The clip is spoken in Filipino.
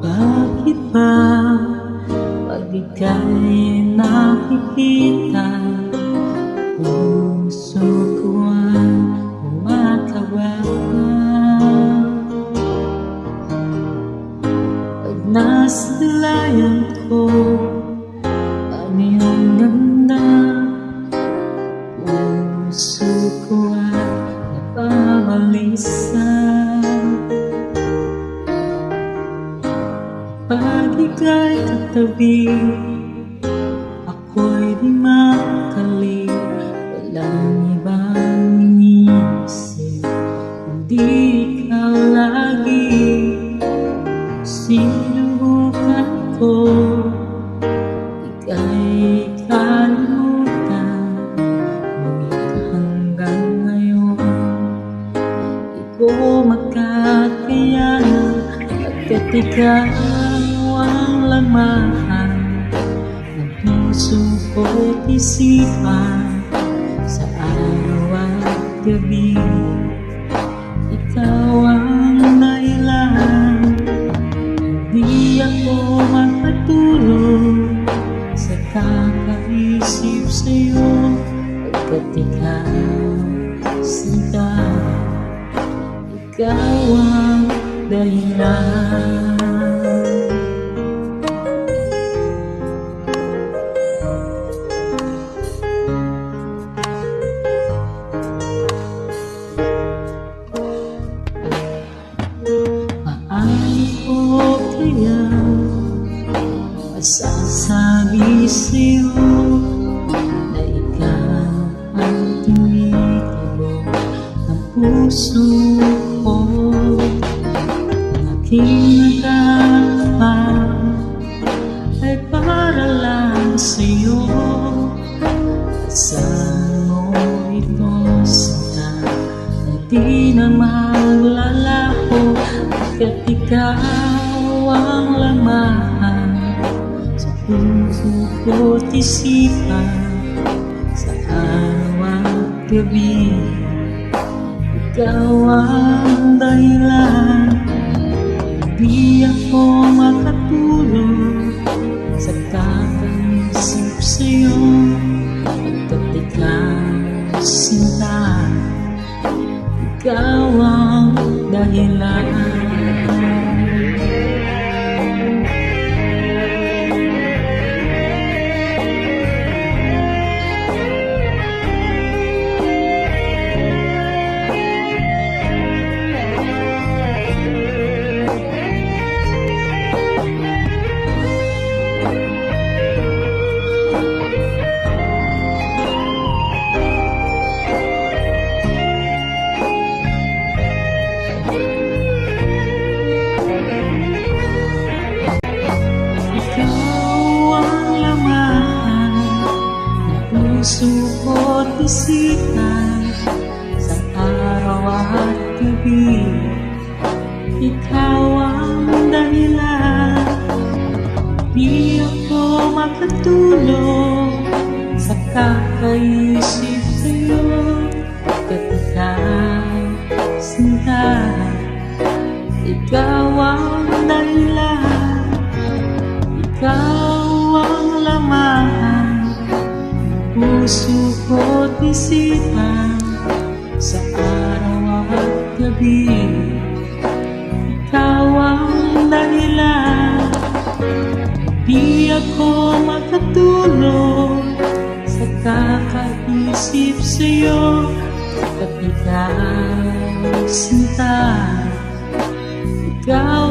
Bakit ba pag ika'y nakikita, puso ko ay kumakabahan? Pag nasa dalayan ko ang iyong ganda, puso ko ay nababalisa. Pag ika'y katabi, ako'y di makali. Walang ibang iniisip, kundi ikaw lagi. Sinubukan ko, ika'y kalimutan, ngunit hanggang ngayon di ko makakayanan. Pagkat ikaw ang laman ng puso ko't isipan, sa araw at gabi ikaw ang dahilan. Hindi ako makatulog sa kakaisip sa'yo, pagkat ikaw, sinta, ikaw ang dahilan. Masasabi sa'yo na ikaw ang tumitibok ng puso ko. Ang aking nagkakapang ay para lang sa'yo. Asahan mo ito, sinta, na di na maglalaho, pagkat ikaw ang laman sa puso ko't isipan, sa araw at gabi ikaw ang dahilan. Hindi ako makatulog sa kakaisip sa'yo, pagkat ikaw, sinta, ikaw ang dahilan. Puso ko't isipan, sa araw at gabi ikaw ang dahilan. Di ako makatulog sa kakaisip sa'yo, pagkat ikaw, sinta, ikaw ang dahilan. Ikaw ang laman, puso ko't isipan, sa araw at gabi ikaw ang dahilan. Di ako makatulog sa kakaisip sa'yo, pagkat ikaw, sinta, ikaw